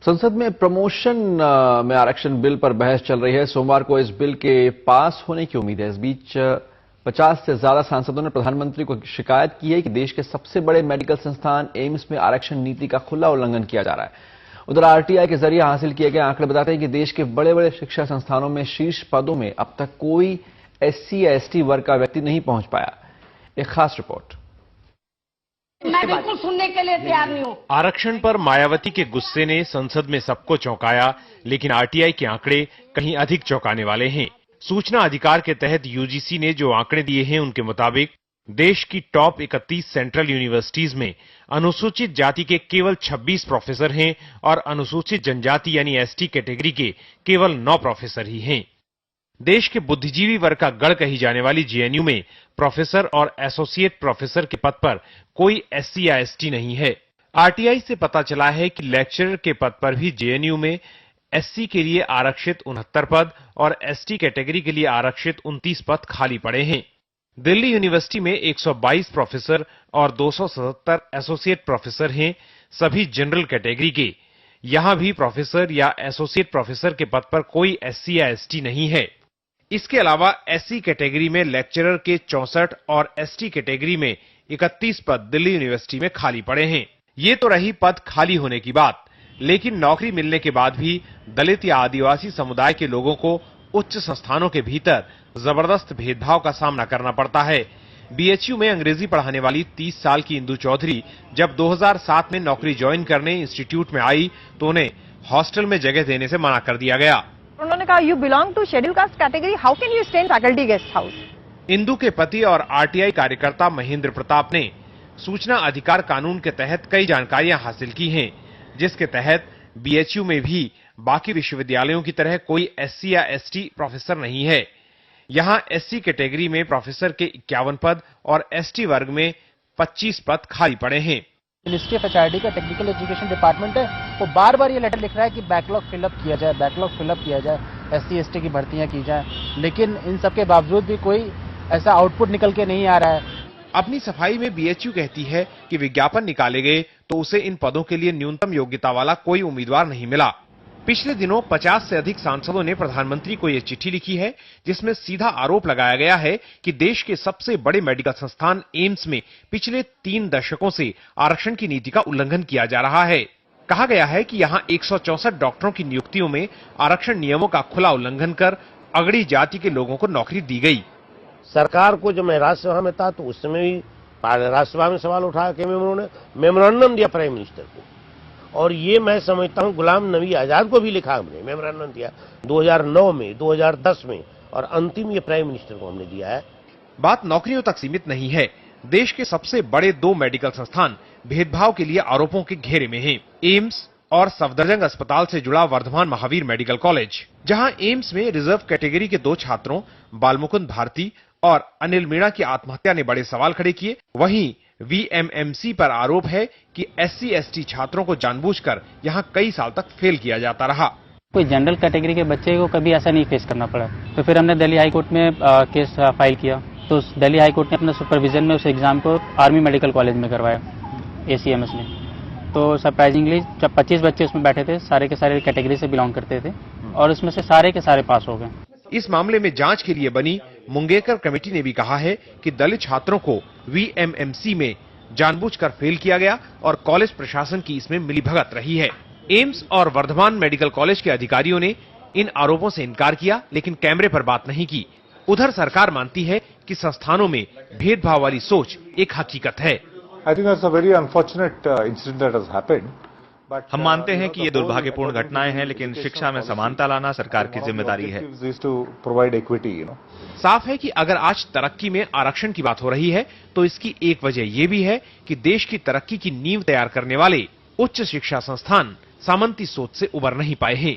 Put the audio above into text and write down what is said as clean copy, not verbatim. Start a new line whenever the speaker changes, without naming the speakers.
संसद में प्रमोशन में आरक्षण बिल पर बहस चल रही है। सोमवार को इस बिल के पास होने की उम्मीद है। इस बीच 50 से ज्यादा सांसदों ने प्रधानमंत्री को शिकायत की है कि देश के सबसे बड़े मेडिकल संस्थान एम्स में आरक्षण नीति का खुला उल्लंघन किया जा रहा है। उधर आरटीआई के जरिए हासिल किए गए आंकड़े बताते हैं कि देश के बड़े बड़े शिक्षा संस्थानों में शीर्ष पदों में अब तक कोई एससी या एसटी वर्ग का व्यक्ति नहीं पहुंच पाया। एक खास रिपोर्ट।
मैं बिल्कुल सुनने के लिए तैयार नहीं हूं।
आरक्षण पर मायावती के गुस्से ने संसद में सबको चौंकाया, लेकिन आरटीआई के आंकड़े कहीं अधिक चौंकाने वाले हैं। सूचना अधिकार के तहत यूजीसी ने जो आंकड़े दिए हैं, उनके मुताबिक देश की टॉप 31 सेंट्रल यूनिवर्सिटीज में अनुसूचित जाति के केवल 26 प्रोफेसर हैं और अनुसूचित जनजाति यानी एसटी कैटेगरी के केवल 9 प्रोफेसर ही हैं। देश के बुद्धिजीवी वर्ग का गढ़ कही जाने वाली जेएनयू में प्रोफेसर और एसोसिएट प्रोफेसर के पद पर कोई एससी या एसटी नहीं है। आरटीआई से पता चला है कि लेक्चरर के पद पर भी जेएनयू में एससी के लिए आरक्षित 69 पद और एसटी कैटेगरी के लिए आरक्षित 29 पद खाली पड़े हैं। दिल्ली यूनिवर्सिटी में 122 प्रोफेसर और 277 एसोसिएट प्रोफेसर हैं, सभी जनरल कैटेगरी के। यहां भी प्रोफेसर या एसोसिएट प्रोफेसर के पद पर कोई एससी या एसटी नहीं है। इसके अलावा एससी कैटेगरी में लेक्चरर के 64 और एसटी कैटेगरी में 31 पद दिल्ली यूनिवर्सिटी में खाली पड़े हैं। ये तो रही पद खाली होने की बात, लेकिन नौकरी मिलने के बाद भी दलित या आदिवासी समुदाय के लोगों को उच्च संस्थानों के भीतर जबरदस्त भेदभाव का सामना करना पड़ता है। बीएचयू में अंग्रेजी पढ़ाने वाली 30 साल की इंदु चौधरी जब 2007 में नौकरी ज्वाइन करने इंस्टीट्यूट में आई तो उन्हें हॉस्टल में जगह देने से मना कर दिया गया।
उन्होंने कहा, you belong to schedule caste category, how can you stay in faculty guest house.
Indu के पति और आरटीआई कार्यकर्ता महेंद्र प्रताप ने सूचना अधिकार कानून के तहत कई जानकारियां हासिल की हैं, जिसके तहत बीएचयू में भी बाकी विश्वविद्यालयों की तरह कोई एससी या एसटी प्रोफेसर नहीं है। यहां एससी कैटेगरी में प्रोफेसर के 51 पद और एसटी वर्ग में 25 पद खाली पड़े हैं।
मिनिस्ट्री ऑफ एचआरडी का टेक्निकल एजुकेशन डिपार्टमेंट है, वो बार बार ये लेटर लिख रहा है कि बैकलॉग फिलअप किया जाए, बैकलॉग फिलअप किया जाए, एससी एसटी की भर्तियां की जाए, लेकिन इन सब के बावजूद भी कोई ऐसा आउटपुट निकल के नहीं आ रहा है।
अपनी सफाई में बीएचयू कहती है कि विज्ञापन निकाले गए तो उसे इन पदों के लिए न्यूनतम योग्यता वाला कोई उम्मीदवार नहीं मिला। पिछले दिनों 50 से अधिक सांसदों ने प्रधानमंत्री को यह चिट्ठी लिखी है, जिसमें सीधा आरोप लगाया गया है कि देश के सबसे बड़े मेडिकल संस्थान एम्स में पिछले 3 दशकों से आरक्षण की नीति का उल्लंघन किया जा रहा है। कहा गया है कि यहां 164 डॉक्टरों की नियुक्तियों में आरक्षण नियमों का खुला उल्लंघन कर अगड़ी जाति के लोगों को नौकरी दी गई।
सरकार को जब मैं राज्यसभा में था तो उस समय भी राज्यसभा में सवाल उठाया कि उन्होंने मेमोरेंडम दिया प्राइम मिनिस्टर को, और ये मैं समझता हूं गुलाम नबी आजाद को भी लिखा हमने, मेमोरेंडम दिया 2009 में, 2010 में, और अंतिम ये प्राइम मिनिस्टर को हमने दिया है।
बात नौकरियों तक सीमित नहीं है। देश के सबसे बड़े 2 मेडिकल संस्थान भेदभाव के लिए आरोपों के घेरे में हैं। एम्स और सफदरजंग अस्पताल से जुड़ा वर्धमान महावीर मेडिकल कॉलेज, जहां एम्स में रिजर्व कैटेगरी के 2 छात्रों बालमुकुंद भारती और अनिल मीणा की आत्महत्या ने बड़े सवाल खड़े किए। वहीं वीएमएमसी पर आरोप है कि एससी एसटी छात्रों को जानबूझकर यहां कई साल तक फेल किया जाता रहा।
कोई जनरल कैटेगरी के बच्चे को कभी ऐसा नहीं फेस करना पड़ा, तो फिर हमने दिल्ली हाई कोर्ट में केस फाइल किया, तो दिल्ली हाई कोर्ट ने अपने सुपरविजन में उस एग्जाम को आर्मी मेडिकल कॉलेज में करवाया, एसीएमएस में। तो सरप्राइजिंगली जब 25 बच्चे उसमें बैठे थे, सारे के सारे कैटेगरी से बिलोंग करते थे, और उसमें से सारे के सारे पास हो गए।
इस मामले में जांच के लिए बनी मुंगेकर कमेटी ने भी कहा है कि दलित छात्रों को वीएमएमसी में जानबूझकर फेल किया गया और कॉलेज प्रशासन की इसमें मिलीभगत रही है। एम्स और वर्धमान मेडिकल कॉलेज के अधिकारियों ने इन आरोपों से इनकार किया, लेकिन कैमरे पर बात नहीं की। उधर सरकार मानती है कि संस्थानों में भेदभाव वाली सोच एक हकीकत है।
हम मानते हैं कि ये दुर्भाग्यपूर्ण घटनाएं हैं, लेकिन शिक्षा में समानता लाना सरकार की जिम्मेदारी है।
साफ है कि अगर आज तरक्की में आरक्षण की बात हो रही है तो इसकी एक वजह यह भी है कि देश की तरक्की की नींव तैयार करने वाले उच्च शिक्षा संस्थान सामंती सोच से उबर नहीं पाए हैं।